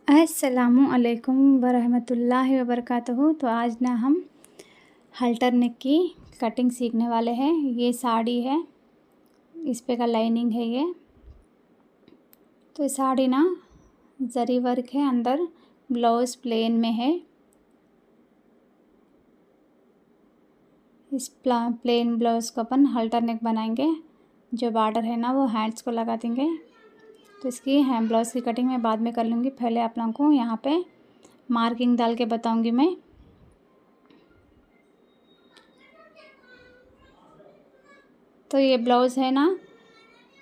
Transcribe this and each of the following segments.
अस्सलामु अलैकुम वरहमतुल्लाहि वबरकातुहू। तो आज ना हम हल्टर नेक की कटिंग सीखने वाले हैं। ये साड़ी है, इस पे का लाइनिंग है ये। तो ये साड़ी ना जरी वर्क है, अंदर ब्लाउज प्लेन में है। इस प्लेन ब्लाउज को अपन हल्टर नेक बनाएंगे। जो बॉर्डर है ना वो हैंड्स को लगा देंगे। तो इसकी हैंड ब्लाउज की कटिंग मैं बाद में कर लूँगी। पहले आप लोगों को यहाँ पे मार्किंग डाल के बताऊँगी मैं। तो ये ब्लाउज़ है ना,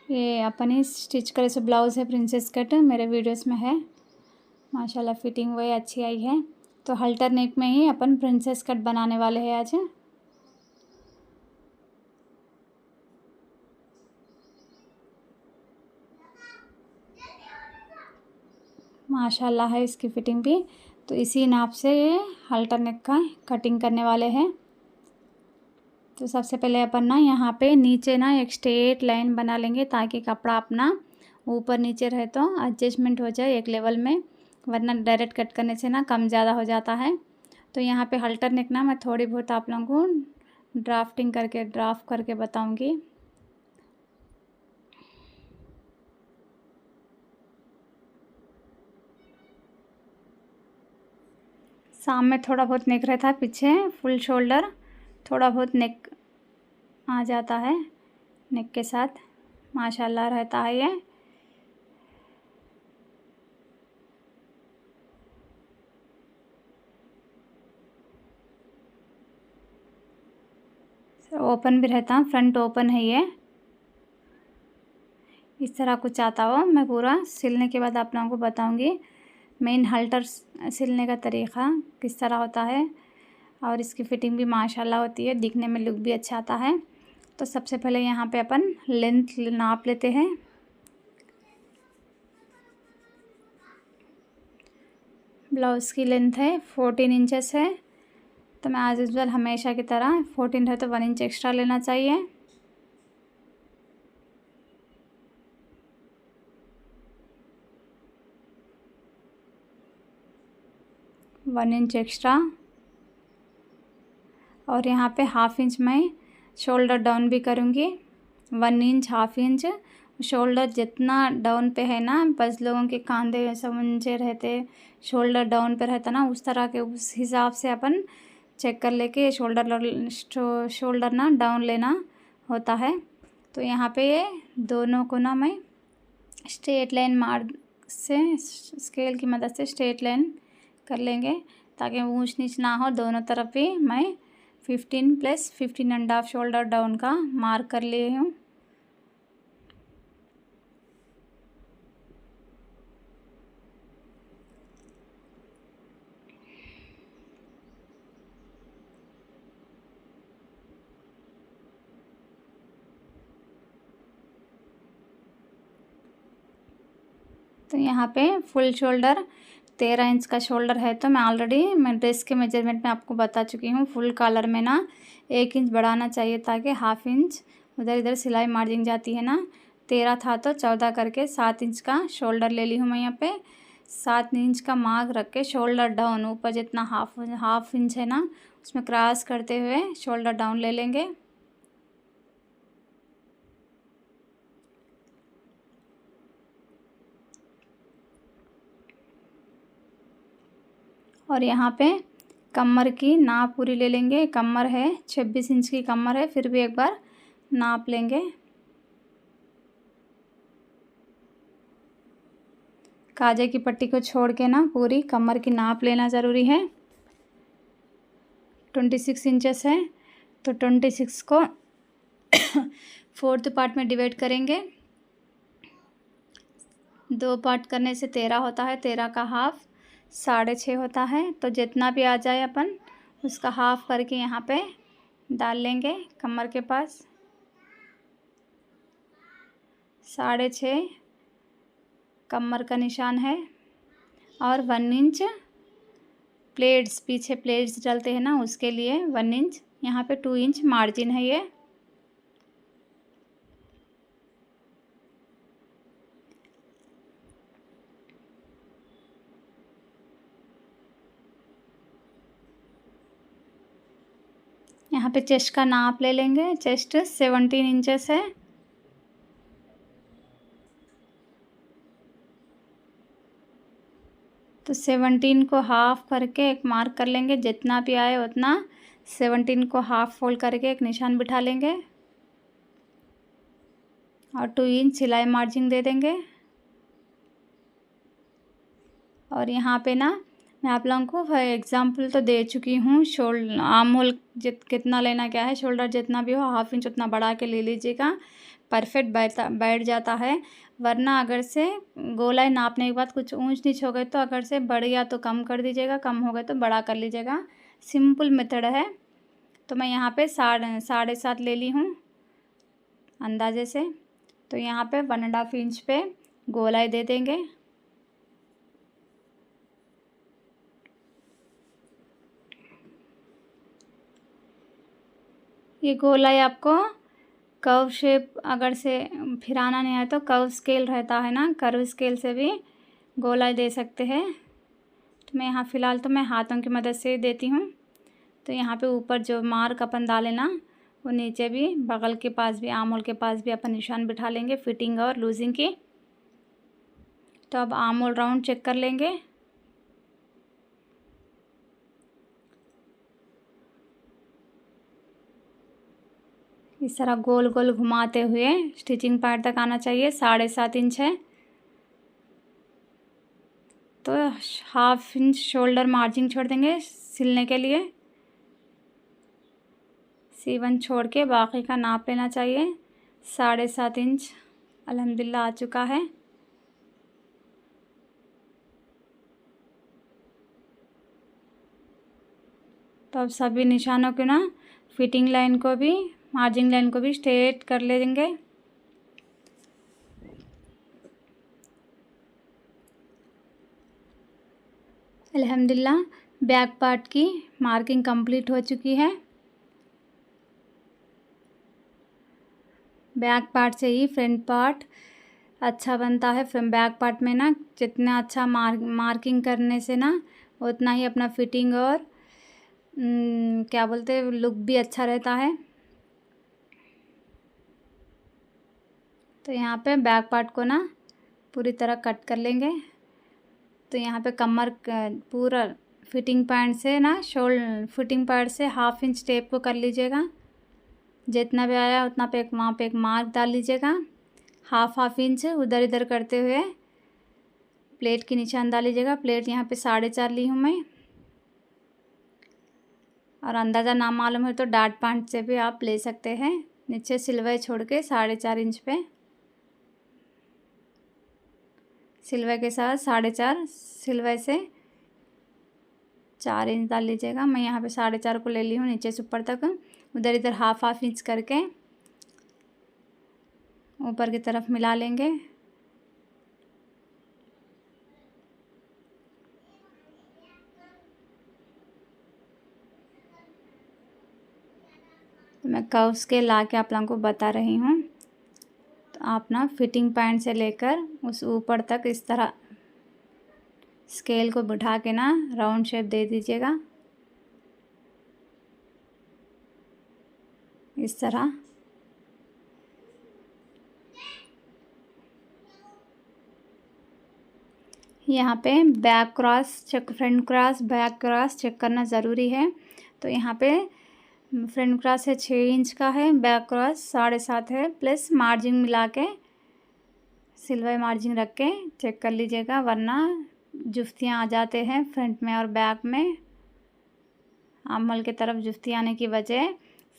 ये अपन ही स्टिच करे से ब्लाउज़ है, प्रिंसेस कट मेरे वीडियोस में है। माशाल्लाह फिटिंग वही अच्छी आई है। तो हल्टर नेक में ही अपन प्रिंसेस कट बनाने वाले हैं आज। माशाल्लाह है इसकी फिटिंग भी। तो इसी नाप से ये हल्टर नेक का कटिंग करने वाले हैं। तो सबसे पहले अपन ना यहाँ पे नीचे ना एक स्ट्रेट लाइन बना लेंगे, ताकि कपड़ा अपना ऊपर नीचे रहे तो एडजस्टमेंट हो जाए एक लेवल में, वरना डायरेक्ट कट करने से ना कम ज़्यादा हो जाता है। तो यहाँ पे हल्टर नेक ना मैं थोड़ी बहुत आप लोगों को ड्राफ्ट करके बताऊँगी। सामने थोड़ा बहुत नेक रहता है, पीछे फुल शोल्डर थोड़ा बहुत नेक आ जाता है। नेक के साथ माशाल्लाह रहता है ये। ओपन भी रहता, फ्रंट ओपन है ये। इस तरह कुछ आता हो, मैं पूरा सिलने के बाद आप लोगों को बताऊंगी मेन हल्टर सिलने का तरीक़ा किस तरह होता है। और इसकी फ़िटिंग भी माशाल्लाह होती है, दिखने में लुक भी अच्छा आता है। तो सबसे पहले यहाँ पे अपन लेंथ नाप लेते हैं। ब्लाउज़ की लेंथ है 14 इंचेस है। तो मैं एज यूजुअल हमेशा की तरह 14 है तो 1 इंच एक्स्ट्रा लेना चाहिए। One inch extra. और यहाँ पे हाफ इंच मैं शोल्डर डाउन भी करूँगी। 1 इंच, हाफ इंच शोल्डर जितना डाउन पे है ना, बस लोगों के कंधे सब ऊंचे रहते, शोल्डर डाउन पे रहता ना, उस तरह के उस हिसाब से अपन चेक कर लेके शोल्डर ना डाउन लेना होता है। तो यहाँ पे ये दोनों को ना मैं स्ट्रेट लाइन मार से स्केल की मदद से स्ट्रेट लाइन कर लेंगे, ताकि ऊंच नीच ना हो। दोनों तरफ भी मैं 15 + 15.5 शोल्डर डाउन का मार्क कर लिए हूँ। तो यहाँ पे फुल शोल्डर 13 इंच का शोल्डर है। तो मैं ड्रेस के मेजरमेंट में आपको बता चुकी हूँ। फुल कॉलर में ना 1 इंच बढ़ाना चाहिए, ताकि हाफ इंच उधर इधर सिलाई मार्जिन जाती है ना। 13 था तो 14 करके 7 इंच का शोल्डर ले ली हूँ मैं यहाँ पे। 7 इंच का मार्क रख के शोल्डर डाउन ऊपर जितना हाफ इंच है ना, उसमें क्रॉस करते हुए शोल्डर डाउन ले लेंगे। और यहाँ पे कमर की नाप पूरी ले लेंगे। कमर है 26 इंच की कमर है, फिर भी एक बार नाप लेंगे। काजे की पट्टी को छोड़ के ना पूरी कमर की नाप लेना ज़रूरी है। 26 इंचेस है, तो 26 को 4th पार्ट में डिवाइड करेंगे। 2 पार्ट करने से 13 होता है। 13 का हाफ 6.5 होता है। तो जितना भी आ जाए अपन उसका हाफ करके यहाँ पे डाल लेंगे कमर के पास। 6.5 कमर का निशान है। और 1 इंच प्लेट्स, पीछे प्लेट्स डालते हैं ना, उसके लिए 1 इंच। यहाँ पे 2 इंच मार्जिन है ये। यहाँ पे चेस्ट का नाप ले लेंगे। चेस्ट 17 इंचेस है। तो 17 को हाफ करके एक मार्क कर लेंगे, जितना भी आए उतना 17 को हाफ फोल्ड करके एक निशान बिठा लेंगे और 2 इंच सिलाई मार्जिन दे देंगे। और यहाँ पे ना मैं आप लोगों को एग्जाम्पल तो दे चुकी हूँ। आर्म होल कितना लेना क्या है, शोल्डर जितना भी हो हाफ इंच उतना बढ़ा के ले लीजिएगा, परफेक्ट बैठ जाता है। वरना अगर से गोलाई नापने के बाद कुछ ऊंच नीच हो गए तो अगर से बढ़ गया तो कम कर दीजिएगा, कम हो गए तो बड़ा कर लीजिएगा। सिंपल मेथड है। तो मैं यहाँ पे 7.5 ले ली हूँ अंदाजे से। तो यहाँ पे 1.5 इंच पे गोलाई दे देंगे। ये गोलाई आपको कर्व शेप अगर से फिराना नहीं है तो कर्व स्केल रहता है ना, कर्व स्केल से भी गोलाई दे सकते हैं। तो मैं यहाँ फ़िलहाल तो मैं हाथों की मदद से देती हूँ। तो यहाँ पे ऊपर जो मार्क अपन डाले ना, वो नीचे भी बगल के पास भी, आर्म होल के पास भी अपन निशान बिठा लेंगे फिटिंग और लूजिंग की। तो अब आर्म होल राउंड चेक कर लेंगे। इस तरह गोल गोल घुमाते हुए स्टिचिंग पार्ट तक आना चाहिए। 7.5 इंच है तो हाफ इंच शोल्डर मार्जिन छोड़ देंगे सिलने के लिए। C1 छोड़ के बाकी का नाप लेना चाहिए। 7.5 इंच अल्हम्दुलिल्लाह आ चुका है। तो अब सभी निशानों को ना फिटिंग लाइन को भी मार्जिन लाइन को भी स्ट्रेट कर लेंगे। अल्हम्दुलिल्लाह बैक पार्ट की मार्किंग कंप्लीट हो चुकी है। बैक पार्ट से ही फ्रंट पार्ट अच्छा बनता है। फ्रंट बैक पार्ट में ना जितना अच्छा मार्किंग करने से ना उतना ही अपना फिटिंग और क्या बोलते हैं लुक भी अच्छा रहता है। तो यहाँ पे बैक पार्ट को ना पूरी तरह कट कर लेंगे। तो यहाँ पे कमर पूरा फिटिंग पॉइंट से ना फिटिंग पॉइंट से हाफ इंच टेप को कर लीजिएगा। जितना भी आया उतना पे वहाँ पे एक मार्क डाल लीजिएगा। हाफ इंच उधर इधर करते हुए प्लेट की निशान डाल लीजिएगा। प्लेट यहाँ पे 4.5 ली हूँ मैं। और अंदाज़ा ना मालूम है तो डाट पॉइंट से भी आप ले सकते हैं। नीचे सिलवट छोड़ के 4.5 इंच पे सिलवट के साथ 4.5 सिलवट से 4 इंच डाल लीजिएगा। मैं यहाँ पे 4.5 को ले ली हूँ नीचे से ऊपर तक। उधर इधर हाफ इंच करके ऊपर की तरफ मिला लेंगे। तो मैं कर्व स्केल ला के आप लोगों को बता रही हूँ। तो आप ना फिटिंग पॉइंट से लेकर उस ऊपर तक इस तरह स्केल को बिठा के ना राउंड शेप दे दीजिएगा इस तरह। यहाँ पे back cross check, front cross back cross check करना ज़रूरी है। तो यहाँ पे फ्रंट क्रॉस है 6 इंच का है, बैक क्रॉस 7.5 है, प्लस मार्जिन मिला के सिलवाई मार्जिन रख के चेक कर लीजिएगा, वरना जुफ्तियाँ आ जाते हैं फ्रंट में और बैक में। आर्महोल की तरफ जुफ्ती आने की वजह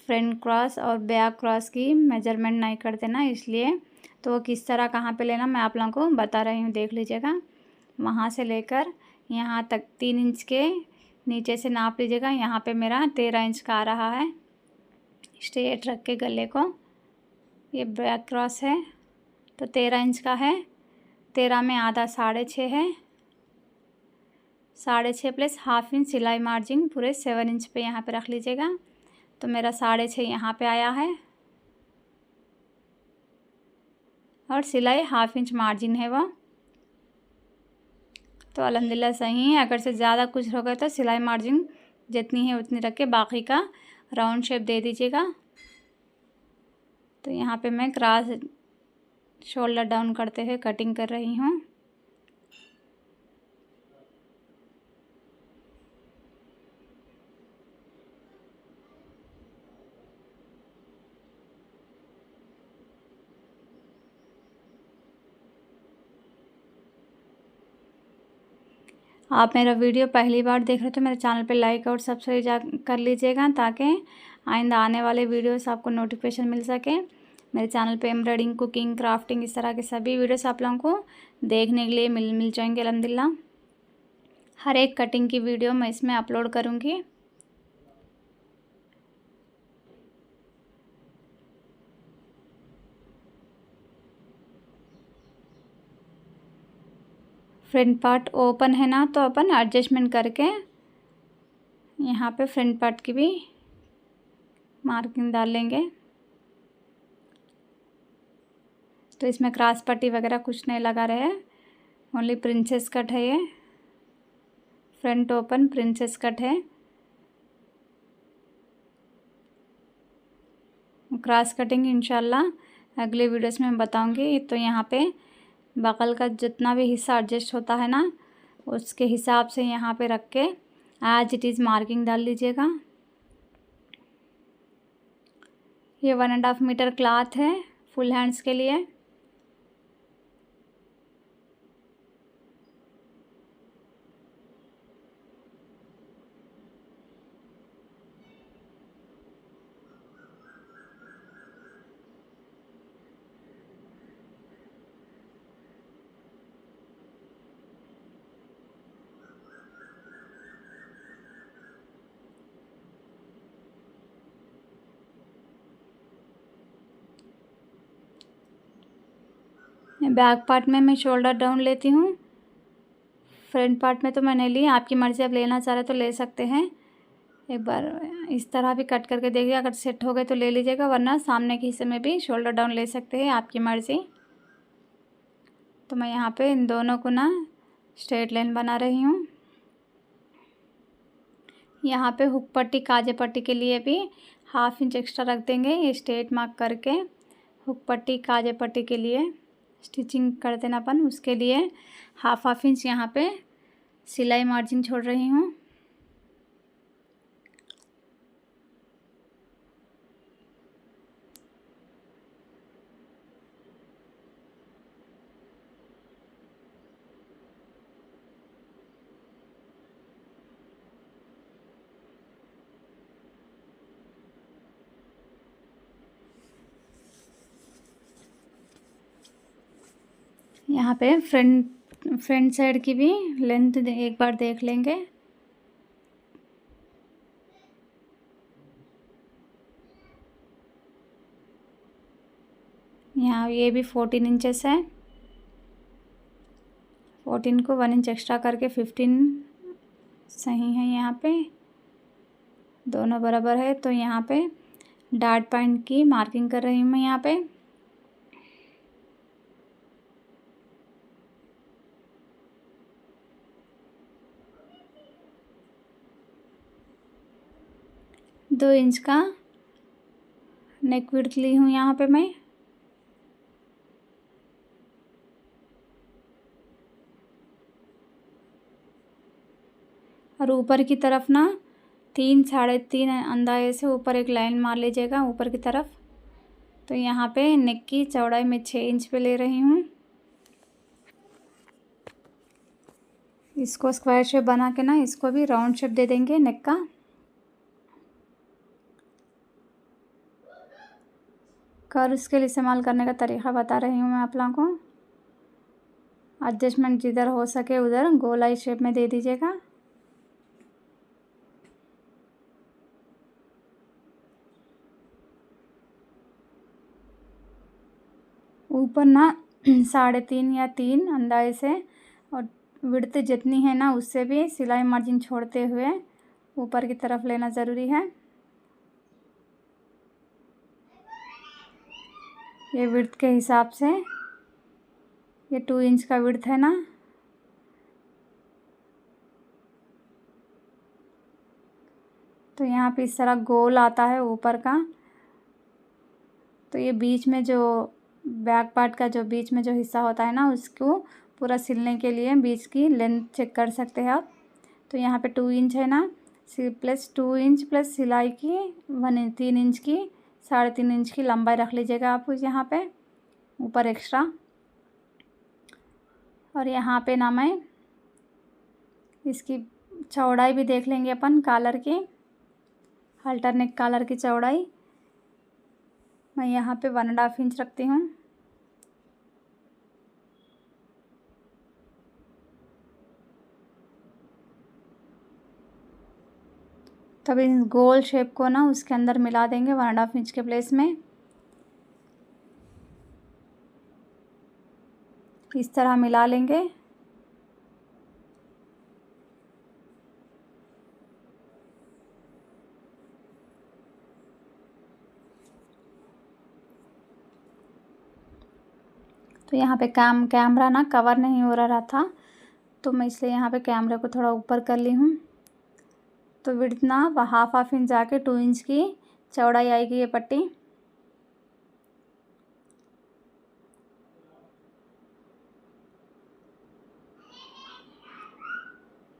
फ्रंट क्रॉस और बैक क्रॉस की मेजरमेंट नहीं करते ना, इसलिए। तो वो किस तरह कहाँ पे लेना मैं आप लोगों को बता रही हूँ, देख लीजिएगा। वहाँ से लेकर यहाँ तक 3 इंच के नीचे से नाप लीजिएगा। यहाँ पे मेरा 13 इंच का आ रहा है। स्ट्रेट रख के गले को, ये बैक क्रॉस है तो 13 इंच का है। 13 में आधा 6.5 है। 6.5 प्लस हाफ इंच सिलाई मार्जिन पूरे 7 इंच पे यहाँ पे रख लीजिएगा। तो मेरा 6.5 यहाँ पे आया है और सिलाई हाफ इंच मार्जिन है वो। तो अल्हम्दुलिल्लाह सही है। अगर से ज़्यादा कुछ हो गया तो सिलाई मार्जिन जितनी है उतनी रख के बाकी का राउंड शेप दे दीजिएगा। तो यहाँ पे मैं क्रॉस शोल्डर डाउन करते हुए कटिंग कर रही हूँ। आप मेरा वीडियो पहली बार देख रहे हो तो मेरे चैनल पे लाइक और सब्सक्राइब कर लीजिएगा, ताकि आइंदा आने वाले वीडियोस आपको नोटिफिकेशन मिल सके। मेरे चैनल पे एम्ब्रॉयडिंग, कुकिंग, क्राफ्टिंग इस तरह के सभी वीडियोस आप लोगों को देखने के लिए मिल जाएंगे अल्हम्दुलिल्लाह। हर एक कटिंग की वीडियो मैं इसमें अपलोड करूँगी। फ्रंट पार्ट ओपन है ना, तो अपन एडजस्टमेंट करके यहाँ पे फ्रंट पार्ट की भी मार्किंग डाल लेंगे। तो इसमें क्रॉस पट्टी वगैरह कुछ नहीं लगा रहे, ओनली प्रिंसेस कट है ये। फ्रंट ओपन प्रिंसेस कट है। क्रॉस कटिंग इंशाल्लाह अगले वीडियोस में बताऊंगी। तो यहाँ पे बगल का जितना भी हिस्सा एडजस्ट होता है ना, उसके हिसाब से यहाँ पे रख के एज इट इज़ मार्किंग डाल लीजिएगा। ये 1.5 मीटर क्लॉथ है फुल हैंड्स के लिए। बैक पार्ट में मैं शोल्डर डाउन लेती हूँ। फ्रंट पार्ट में तो मैंने ली, आपकी मर्ज़ी, आप लेना चाह रहे तो ले सकते हैं। एक बार इस तरह भी कट करके देखिए, अगर सेट हो गए तो ले लीजिएगा, वरना सामने के हिस्से में भी शोल्डर डाउन ले सकते हैं, आपकी मर्ज़ी। तो मैं यहाँ पे इन दोनों को ना स्ट्रेट लाइन बना रही हूँ। यहाँ पे हुक पट्टी, काजे पट्टी के लिए भी 1/2 इंच एक्स्ट्रा रख देंगे, ये स्ट्रेट मार्क करके। हुक पट्टी, काजे पट्टी के लिए स्टिचिंग कर देना अपन, उसके लिए 1/2 इंच यहाँ पे सिलाई मार्जिन छोड़ रही हूँ। यहाँ पे फ्रंट साइड की भी लेंथ एक बार देख लेंगे। यहाँ ये भी 14 इंचेस है। 14 को 1 इंच एक्स्ट्रा करके 15 सही है। यहाँ पे दोनों बराबर है। तो यहाँ पे डॉट पॉइंट की मार्किंग कर रही हूँ मैं यहाँ पे। दो इंच का नेक विड्थ ली हूँ यहाँ पे मैं। और ऊपर की तरफ ना 3 साढ़े 3 अंदाजे से ऊपर एक लाइन मार लीजिएगा ऊपर की तरफ। तो यहाँ पे नेक की चौड़ाई में 6 इंच पे ले रही हूँ। इसको स्क्वायर शेप बना के ना इसको भी राउंड शेप दे देंगे नेक का। कर्व्स के लिए इस्तेमाल करने का तरीका बता रही हूँ मैं आप लोगों को। एडजस्टमेंट जिधर हो सके उधर गोलाई शेप में दे दीजिएगा। ऊपर ना 3.5 या 3 अंदाजे से, और विड्थ जितनी है ना उससे भी सिलाई मार्जिन छोड़ते हुए ऊपर की तरफ लेना ज़रूरी है। ये विड्थ के हिसाब से, ये 2 इंच का विड्थ है ना, तो यहाँ पे इस तरह गोल आता है ऊपर का। तो ये बीच में जो बैक पार्ट का जो बीच में जो हिस्सा होता है ना, उसको पूरा सिलने के लिए बीच की लेंथ चेक कर सकते हैं आप। तो यहाँ पे 2 इंच है ना, प्लस 2 इंच प्लस सिलाई की 3 इंच की 3.5 इंच की लंबाई रख लीजिएगा आप यहाँ पे ऊपर एक्स्ट्रा। और यहाँ पे ना मैं इसकी चौड़ाई भी देख लेंगे अपन, कॉलर की अल्टरनेट कॉलर की चौड़ाई मैं यहाँ पे 1.5 इंच रखती हूँ। तब इस गोल शेप को ना उसके अंदर मिला देंगे 1.5 इंच के प्लेस में। इस तरह मिला लेंगे। तो यहाँ पे कैमरा ना कवर नहीं हो रहा था, तो मैं इसलिए यहाँ पे कैमरे को थोड़ा ऊपर कर ली हूँ। तो विड्थ ना 1/2 इंच जाके 2 इंच की चौड़ाई आएगी ये पट्टी।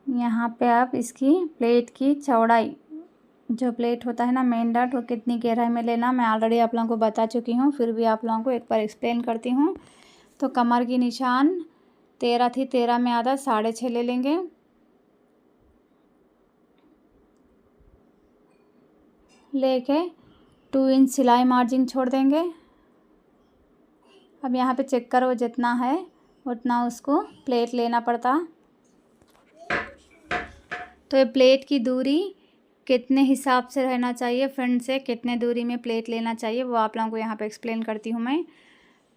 यहाँ पे आप इसकी प्लेट की चौड़ाई, जो प्लेट होता है ना मेन डॉट, वो कितनी गहराई में लेना मैं ऑलरेडी आप लोगों को बता चुकी हूँ, फिर भी आप लोगों को एक बार एक्सप्लेन करती हूँ। तो कमर की निशान 13 थी, 13 में आधा 6.5 ले लेंगे। लेके 2 इंच सिलाई मार्जिन छोड़ देंगे। अब यहाँ पे चेक करो जितना है उतना उसको प्लेट लेना पड़ता। तो ये प्लेट की दूरी कितने हिसाब से रहना चाहिए, फ्रंट से कितने दूरी में प्लेट लेना चाहिए, वो आप लोगों को यहाँ पे एक्सप्लेन करती हूँ मैं।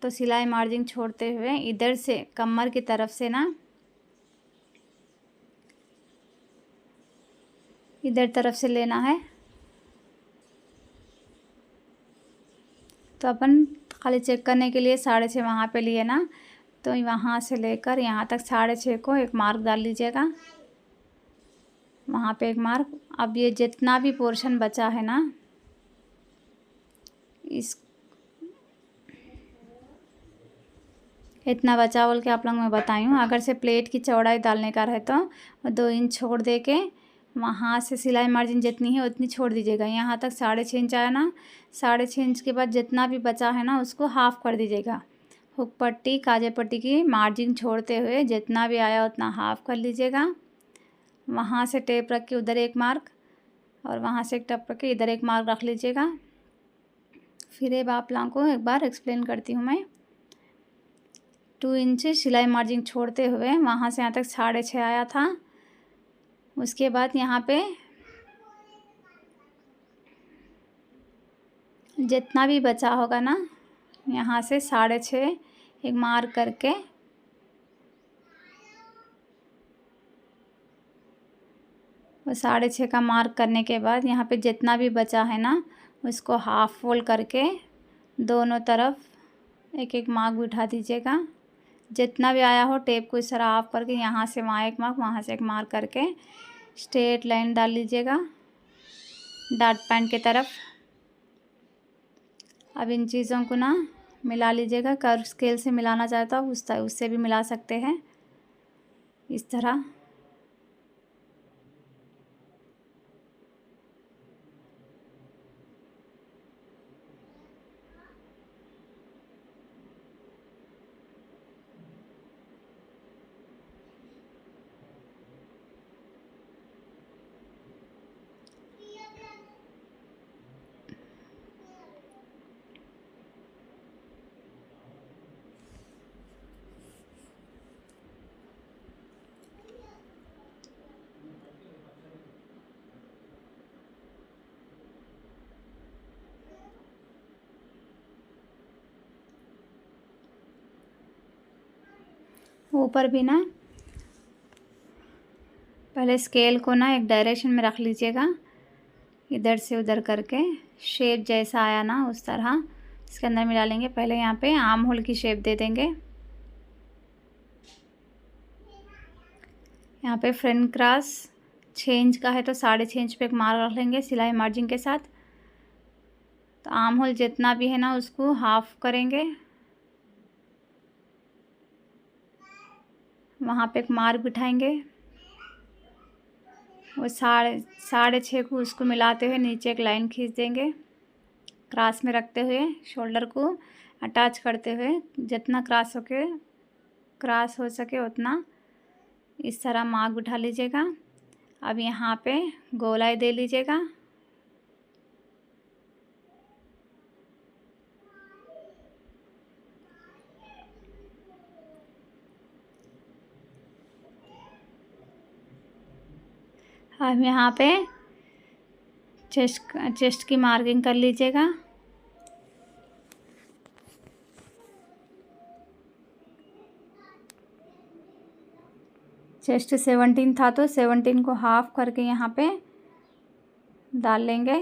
तो सिलाई मार्जिन छोड़ते हुए इधर से कमर की तरफ से ना इधर तरफ से लेना है। तो अपन खाली चेक करने के लिए 6.5 वहाँ पे लिए ना, तो वहाँ से लेकर यहाँ तक 6.5 को एक मार्क डाल लीजिएगा, वहाँ पे एक मार्क। अब ये जितना भी पोर्शन बचा है ना, इस इतना बचा बोल के आप लोगों मैं बताई हूँ। अगर से प्लेट की चौड़ाई डालने का रहे तो 2 इंच छोड़ दे के वहाँ से सिलाई मार्जिन जितनी है उतनी छोड़ दीजिएगा। यहाँ तक 6.5 इंच आया ना, 6.5 इंच के बाद जितना भी बचा है ना उसको हाफ़ कर दीजिएगा। हुक पट्टी काजे पट्टी की मार्जिन छोड़ते हुए जितना भी आया उतना हाफ़ कर लीजिएगा। वहाँ से टेप रख के उधर एक मार्क और वहाँ से एक टेप रख के इधर एक मार्क रख लीजिएगा। फिर अब आप लोगों को एक बार एक्सप्लेन करती हूँ मैं। 2 इंच सिलाई मार्जिन छोड़ते हुए वहाँ से यहाँ तक 6.5 आया था। उसके बाद यहाँ पे जितना भी बचा होगा ना, यहाँ से 6.5 एक मार्क करके और 6.5 का मार्क करने के बाद यहाँ पे जितना भी बचा है ना उसको हाफ फोल्ड करके दोनों तरफ एक एक मार्क बिठा दीजिएगा। जितना भी आया हो टेप को इस तरह ऑफ करके यहाँ से वहाँ एक मार्क, वहाँ से एक मार्क करके स्ट्रेट लाइन डाल लीजिएगा डॉट पैंट की तरफ। अब इन चीज़ों को ना मिला लीजिएगा। कर्व स्केल से मिलाना चाहता हो उससे भी मिला सकते हैं इस तरह। ऊपर भी ना पहले स्केल को ना एक डायरेक्शन में रख लीजिएगा, इधर से उधर करके शेप जैसा आया ना उस तरह इसके अंदर मिला लेंगे। पहले यहाँ पे आर्म होल की शेप दे देंगे। यहाँ पे फ्रंट क्रॉस 6 इंच का है तो 6.5 इंच पे एक मार्क रख लेंगे सिलाई मार्जिन के साथ। तो आर्म होल जितना भी है ना उसको हाफ करेंगे, वहाँ पे एक मार्क बिठाएंगे। वो 6.5 को उसको मिलाते हुए नीचे एक लाइन खींच देंगे, क्रॉस में रखते हुए शोल्डर को अटैच करते हुए जितना क्रॉस हो सके उतना इस तरह मार्क बिठा लीजिएगा। अब यहाँ पे गोलाई दे लीजिएगा। अब यहाँ पे चेस्ट की मार्किंग कर लीजिएगा। चेस्ट 17 था तो 17 को हाफ करके यहाँ पे डाल लेंगे।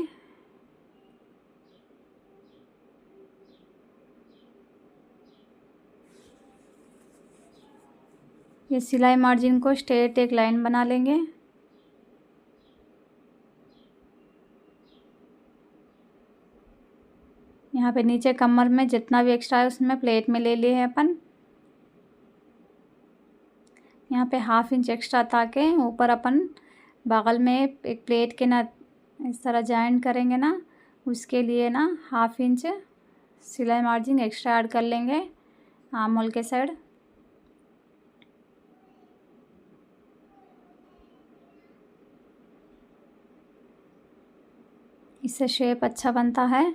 ये सिलाई मार्जिन को स्ट्रेट एक लाइन बना लेंगे। यहाँ पे नीचे कमर में जितना भी एक्स्ट्रा है उसमें प्लेट में ले लिए है अपन। यहाँ पे 1/2 इंच एक्स्ट्रा था के ऊपर अपन बगल में एक प्लेट के ना इस तरह जॉइंट करेंगे ना, उसके लिए ना 1/2 इंच सिलाई मार्जिन एक्स्ट्रा ऐड कर लेंगे आर्म होल के साइड। इससे शेप अच्छा बनता है,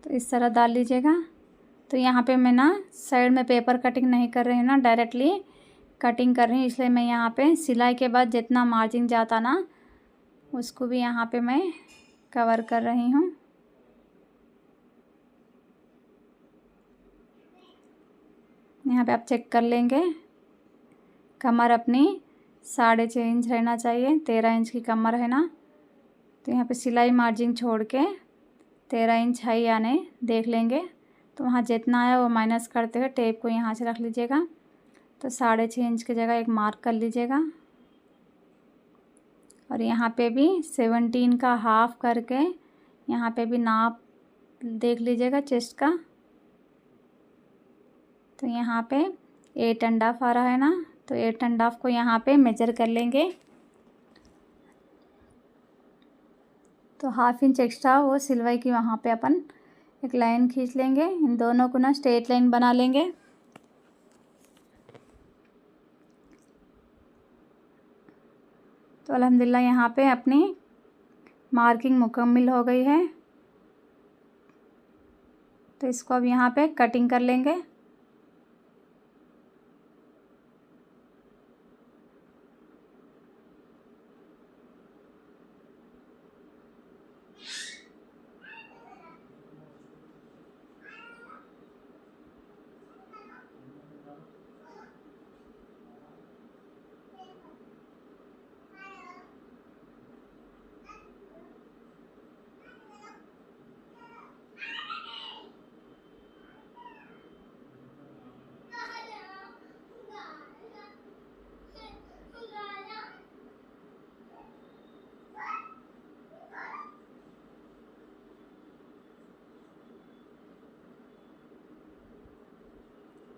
तो इस तरह डाल लीजिएगा। तो यहाँ पे मैं ना साइड में पेपर कटिंग नहीं कर रही हूँ ना, डायरेक्टली कटिंग कर रही हूँ, इसलिए मैं यहाँ पे सिलाई के बाद जितना मार्जिन जाता ना उसको भी यहाँ पे मैं कवर कर रही हूँ। यहाँ पे आप चेक कर लेंगे, कमर अपनी 6.5 इंच रहना चाहिए, 13 इंच की कमर है ना। तो यहाँ पे सिलाई मार्जिन छोड़ के 13 इंच है यानी देख लेंगे। तो वहाँ जितना आया वो माइनस करते हुए टेप को यहाँ से रख लीजिएगा। तो 6.5 इंच की जगह एक मार्क कर लीजिएगा। और यहाँ पे भी 17 का हाफ करके यहाँ पे भी नाप देख लीजिएगा चेस्ट का। तो यहाँ पे 8.5 आ रहा है ना, तो 8.5 को यहाँ पे मेजर कर लेंगे। तो 1/2 इंच एक्स्ट्रा वो सिलवाई की वहाँ पे अपन एक लाइन खींच लेंगे। इन दोनों को ना स्ट्रेट लाइन बना लेंगे। तो अल्हम्दुलिल्लाह यहाँ पे अपनी मार्किंग मुकम्मल हो गई है। तो इसको अब यहाँ पे कटिंग कर लेंगे।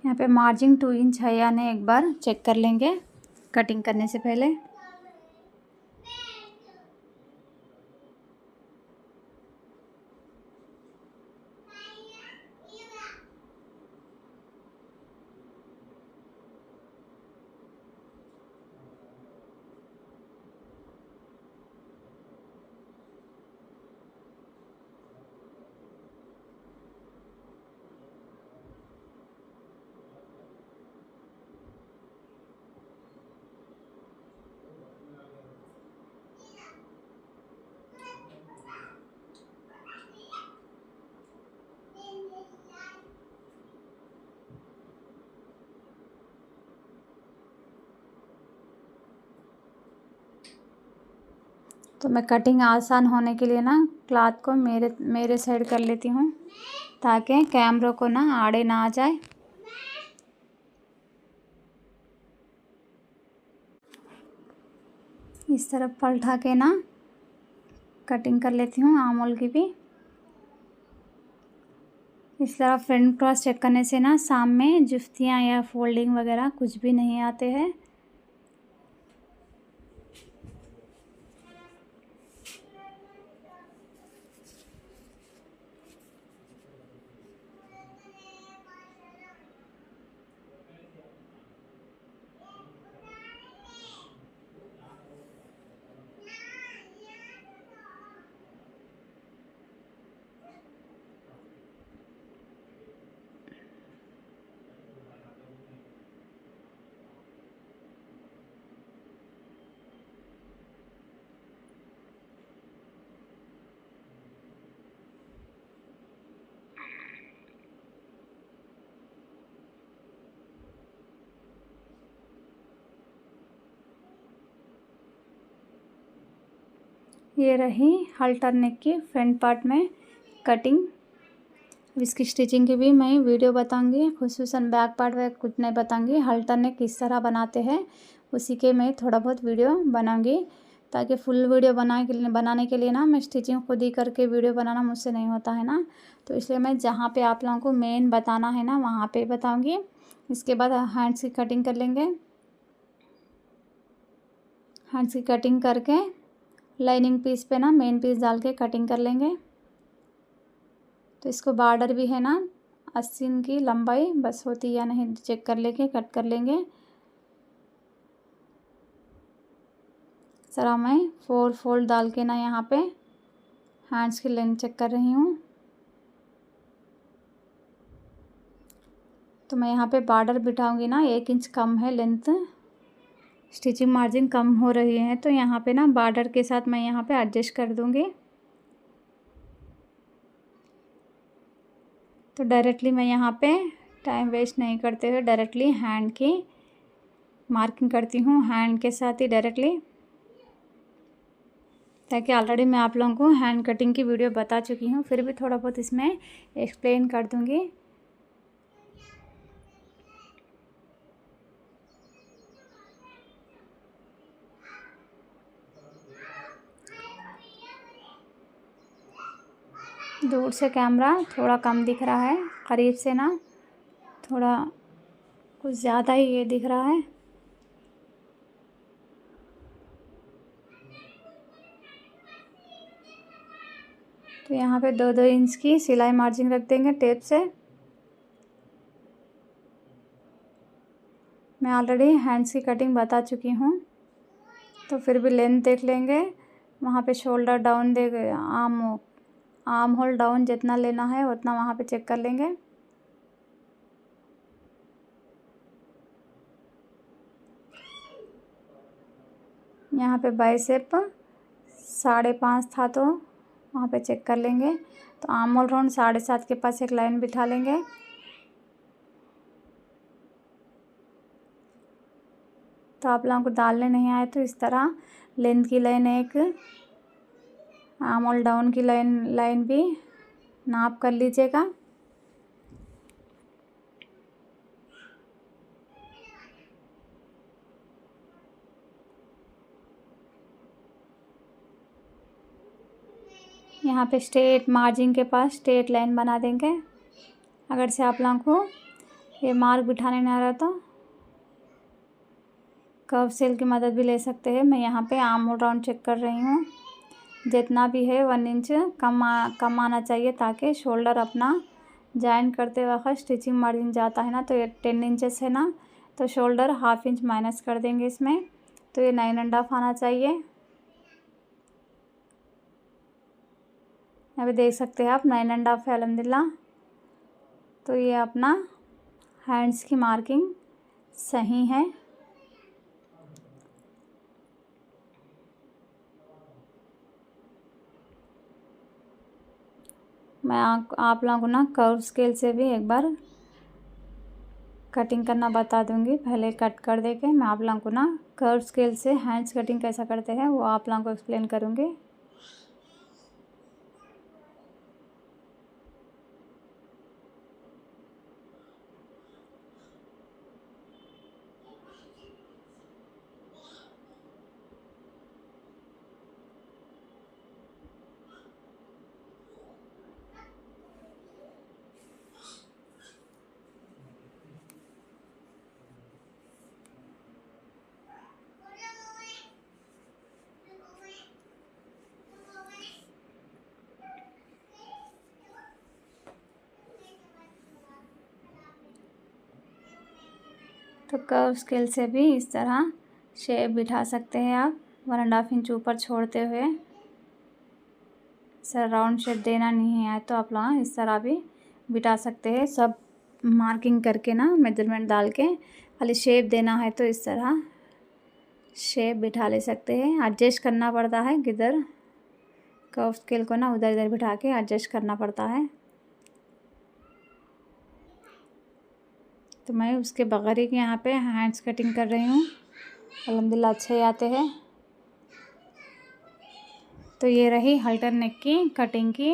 यहाँ पे मार्जिन 2 इंच है या नहीं एक बार चेक कर लेंगे कटिंग करने से पहले। तो मैं कटिंग आसान होने के लिए ना क्लॉथ को मेरे साइड कर लेती हूँ ताकि कैमरे को ना आड़े ना आ जाए। इस तरफ पलटा के ना कटिंग कर लेती हूँ आर्म होल की भी। इस तरह फ्रंट क्रॉस चेक करने से ना सामने जुफ्तियाँ या फोल्डिंग वगैरह कुछ भी नहीं आते हैं। ये रही हल्टर नेक की फ्रंट पार्ट में कटिंग। अब इसकी स्टिचिंग की भी मैं वीडियो बताऊंगी, खुसूसन बैक पार्ट में कुछ नहीं बताऊंगी। हल्टर नेक किस तरह बनाते हैं उसी के मैं थोड़ा बहुत वीडियो बनाऊंगी, ताकि फुल वीडियो बनाने के लिए ना मैं स्टिचिंग खुद ही करके वीडियो बनाना मुझसे नहीं होता है ना, तो इसलिए मैं जहाँ पे आप लोगों को मेन बताना है ना वहाँ पे बताऊँगी। इसके बाद हैंड्स की कटिंग कर लेंगे। हैंड्स की कटिंग करके लाइनिंग पीस पे ना मेन पीस डाल के कटिंग कर लेंगे। तो इसको बॉर्डर भी है ना 80 की लंबाई बस होती या नहीं चेक कर लेंगे, कट कर लेंगे। सरा मैं 4 फोल्ड डाल के ना यहाँ पे हैंड्स की लेंथ चेक कर रही हूँ। तो मैं यहाँ पे बॉर्डर बिठाऊंगी ना 1 इंच कम है लेंथ, स्टिचिंग मार्जिन कम हो रही है, तो यहाँ पे ना बॉर्डर के साथ मैं यहाँ पे एडजस्ट कर दूँगी। तो डायरेक्टली मैं यहाँ पे टाइम वेस्ट नहीं करते हुए डायरेक्टली हैंड की मार्किंग करती हूँ, हैंड के साथ ही डायरेक्टली, ताकि ऑलरेडी मैं आप लोगों को हैंड कटिंग की वीडियो बता चुकी हूँ, फिर भी थोड़ा बहुत इसमें एक्सप्लेन कर दूँगी। दूर से कैमरा थोड़ा कम दिख रहा है, करीब से ना थोड़ा कुछ ज़्यादा ही ये दिख रहा है। तो यहाँ पे 2-2 इंच की सिलाई मार्जिन रख देंगे टेप से। मैं ऑलरेडी हैंड्स की कटिंग बता चुकी हूँ, तो फिर भी लेंथ देख लेंगे। वहाँ पे शोल्डर डाउन दे गए, आर्म होल डाउन जितना लेना है उतना वहाँ पे चेक कर लेंगे। यहाँ पे बाइसेप 5.5 था तो वहाँ पे चेक कर लेंगे। तो आर्म होल राउंड 7.5 के पास एक लाइन बिठा लेंगे। तो आप लोगों को डालने नहीं आए तो इस तरह लेंथ की लाइन एक, आर्म होल डाउन की लाइन भी नाप कर लीजिएगा। यहाँ पे स्ट्रेट मार्जिन के पास स्ट्रेट लाइन बना देंगे। अगर से आप लोगों को ये मार्क बिठाने नहीं आ रहा तो कर्व सेल की मदद भी ले सकते हैं। मैं यहाँ पे आर्म होल राउंड चेक कर रही हूँ, जितना भी है 1 इंच कम आना चाहिए, ताकि शोल्डर अपना जॉइन करते वक्त स्टिचिंग मार्जिन जाता है ना, तो ये 10 इंचेस है ना, तो शोल्डर 1/2 इंच माइनस कर देंगे इसमें, तो ये 9.5 आना चाहिए। अभी देख सकते हैं आप 9.5 है अल्हम्दुलिल्लाह। तो ये अपना हैंड्स की मार्किंग सही है। मैं आप लोगों को ना कर्व स्केल से भी एक बार कटिंग करना बता दूंगी। पहले कट कर दे के मैं आप लोगों को ना कर्व स्केल से हैंड्स कटिंग कैसा करते हैं वो आप लोगों को एक्सप्लेन करूंगी। तो कर्व स्केल से भी इस तरह शेप बिठा सकते हैं आप 1.5 इंच ऊपर छोड़ते हुए। सर राउंड शेप देना नहीं है तो आप लोग इस तरह भी बिठा सकते हैं। सब मार्किंग करके ना मेजरमेंट डाल के खाली शेप देना है तो इस तरह शेप बिठा ले सकते हैं। एडजस्ट करना पड़ता है किधर कर्व स्केल को ना उधर इधर बिठा के एडजस्ट करना पड़ता है। तो मैं उसके बगैर ही यहाँ पे हैंड्स कटिंग कर रही हूँ। अल्हम्दुलिल्लाह अच्छे आते हैं। तो ये रही हल्टर नेक की कटिंग की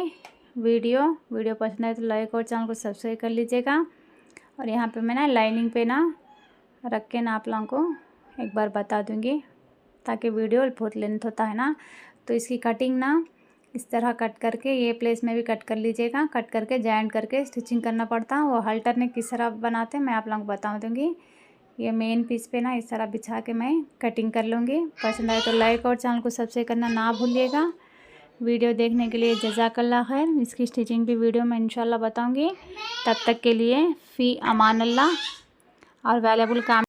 वीडियो पसंद आए तो लाइक और चैनल को सब्सक्राइब कर लीजिएगा। और यहाँ पे मैं ना लाइनिंग पे ना रख के ना आप लोगों को एक बार बता दूँगी ताकि वीडियो बहुत लेंथ होता है ना। तो इसकी कटिंग ना इस तरह कट करके ये प्लेस में भी कट कर लीजिएगा। कट करके जॉइंट करके स्टिचिंग करना पड़ता है। वो हल्टर नेक किस तरह बनाते हैं मैं आप लोगों को बता दूँगी। ये मेन पीस पे ना इस तरह बिछा के मैं कटिंग कर लूँगी। पसंद आए तो लाइक और चैनल को सब्सक्राइब करना ना भूलिएगा। वीडियो देखने के लिए जज़ाकल्लाह खैर। इसकी स्टिचिंग भी वीडियो में इंशाल्लाह बताऊँगी। तब तक के लिए फ़ी अमान अल्लाह और वैल्यूएबल काम